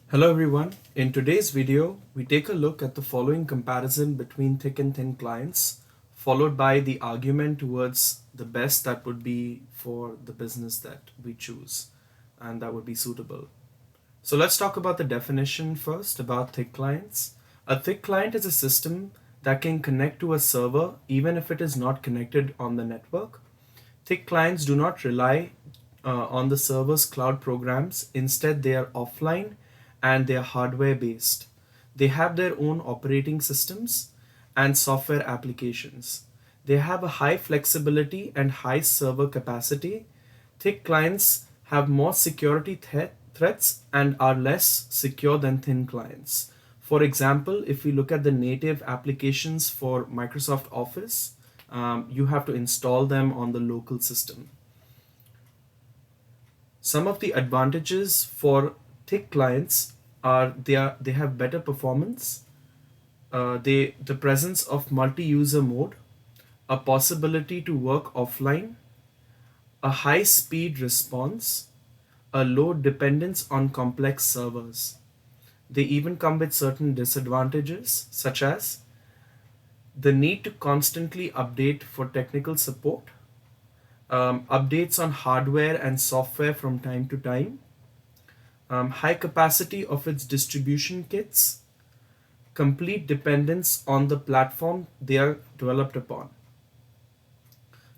Hello everyone. In today's video, we take a look at the following comparison between thick and thin clients, followed by the argument towards the best that would be for the business that we choose and that would be suitable. So let's talk about the definition first about thick clients. A thick client is a system that can connect to a server even if it is not connected on the network. Thick clients do not rely on the server's cloud programs. Instead, they are offline and they are hardware based. They have their own operating systems and software applications. They have a high flexibility and high server capacity. Thick clients have more security threats and are less secure than thin clients. For example, if we look at the native applications for Microsoft Office, you have to install them on the local system. Some of the advantages for thick clients are they have better performance, the presence of multi-user mode, a possibility to work offline, a high speed response, a low dependence on complex servers. They even come with certain disadvantages, such as the need to constantly update for technical support, updates on hardware and software from time to time, high capacity of its distribution kits, complete dependence on the platform they are developed upon.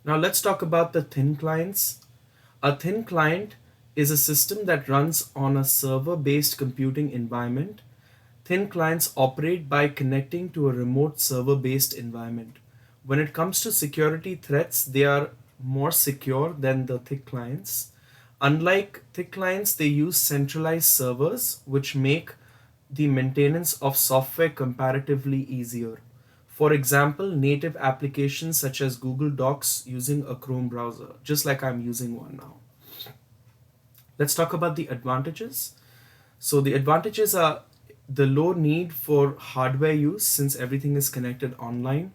Now let's talk about the thin clients. A thin client is a system that runs on a server based computing environment. Thin clients operate by connecting to a remote server based environment. When it comes to security threats, they are more secure than the thick clients. Unlike thick clients, they use centralized servers, which make the maintenance of software comparatively easier. For example, native applications such as Google Docs using a Chrome browser, just like I'm using one now. Let's talk about the advantages. So, the advantages are the low need for hardware use since everything is connected online,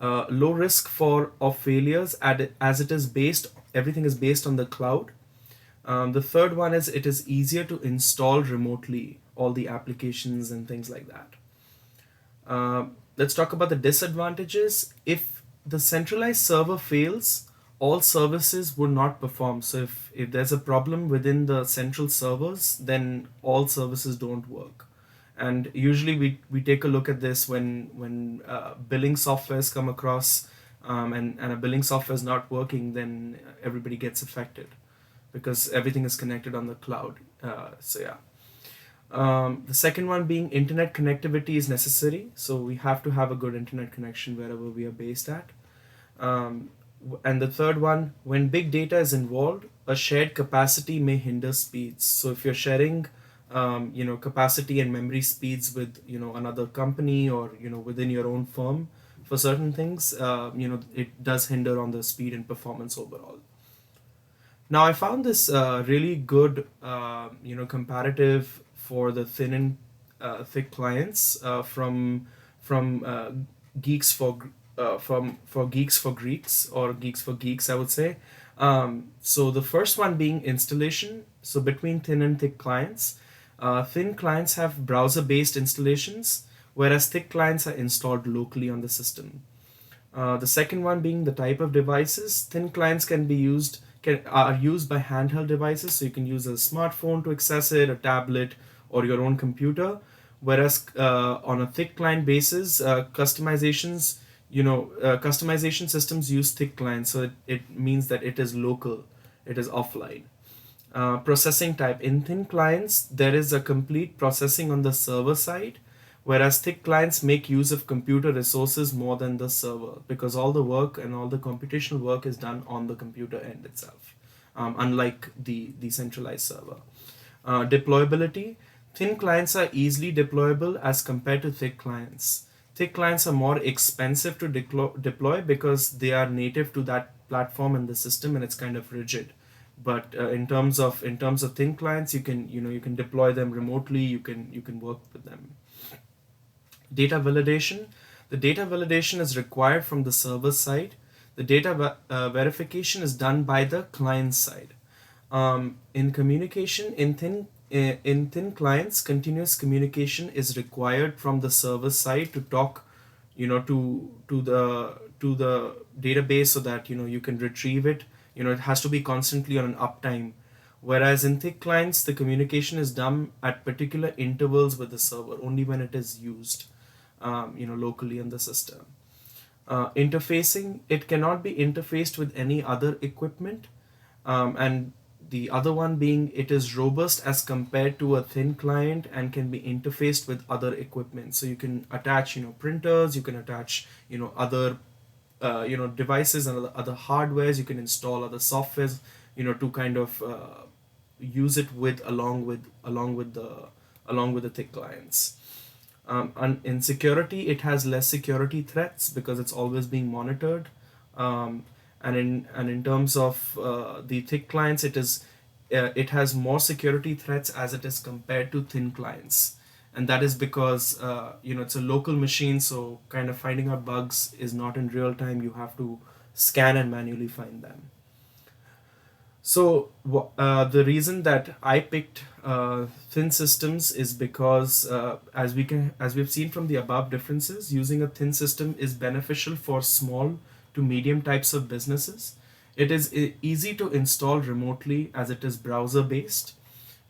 low risk for of failures as it is based everything is based on the cloud. The third one is it is easier to install remotely all the applications and things like that. Let's talk about the disadvantages. If the centralized server fails, all services would not perform. So if there's a problem within the central servers, then all services don't work. And usually we take a look at this when billing softwares come across, and a billing software is not working, then everybody gets affected because everything is connected on the cloud. So yeah. The second one being internet connectivity is necessary. So we have to have a good internet connection wherever we are based at. Um, and the third one, when big data is involved, a shared capacity may hinder speeds. So if you're sharing, capacity and memory speeds with, another company or, within your own firm for certain things, it does hinder on the speed and performance overall. Now, I found this really good, comparative for the thin and thick clients from Geeks for Geeks for Greeks or Geeks for Geeks, I would say. So the first one being installation. So between thin and thick clients, thin clients have browser-based installations, whereas thick clients are installed locally on the system. The second one being the type of devices. Thin clients are used by handheld devices, so you can use a smartphone to access it, a tablet, or your own computer. Whereas on a thick client basis, customization systems use thick clients, so it means that it is local, it is offline. Processing type. In thin clients, there is a complete processing on the server side, whereas thick clients make use of computer resources more than the server because all the work and all the computational work is done on the computer end itself, unlike the centralized server. Deployability. Thin clients are easily deployable as compared to thick clients. Thick clients are more expensive to deploy because they are native to that platform and the system, and it's kind of rigid. But in terms of thin clients, you can deploy them remotely. You can work with them. Data validation. The data validation is required from the server side. The data verification is done by the client side. In communication, in In thin clients, continuous communication is required from the server side to talk, to the database so that you can retrieve it. It has to be constantly on an uptime. Whereas in thick clients, the communication is done at particular intervals with the server, only when it is used, locally in the system. Interfacing, it cannot be interfaced with any other equipment, and the other one being it is robust as compared to a thin client and can be interfaced with other equipment. So you can attach printers, you can attach other devices and other hardwares, you can install other softwares to kind of use it with along with the thick clients. And in security, it has less security threats because it's always being monitored. And in terms of the thick clients, it has more security threats as it is compared to thin clients, and that is because it's a local machine, so kind of finding out bugs is not in real time. You have to scan and manually find them. So the reason that I picked thin systems is because, as we've seen from the above differences, using a thin system is beneficial for small to medium types of businesses. It is easy to install remotely as it is browser based.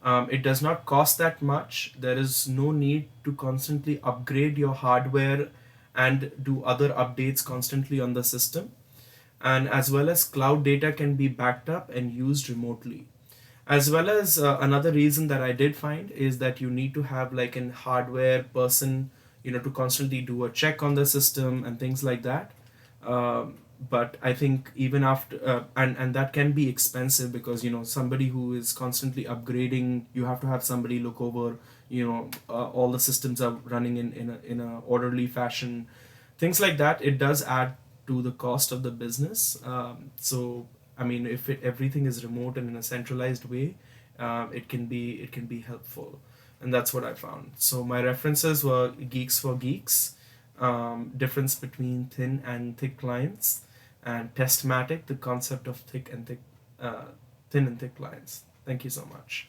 It does not cost that much. There is no need to constantly upgrade your hardware and do other updates constantly on the system, and as well as cloud data can be backed up and used remotely. As well as another reason that I did find is that you need to have like an hardware person to constantly do a check on the system and things like that. But I think even after and that can be expensive because somebody who is constantly upgrading, you have to have somebody look over all the systems are running in a orderly fashion, things like that. It does add to the cost of the business. So I mean, if everything is remote and in a centralized way, it can be helpful, and that's what I found. So my references were Geeks for Geeks, difference between thin and thick clients, and Testmatic, the concept of thin and thick clients. Thank you so much.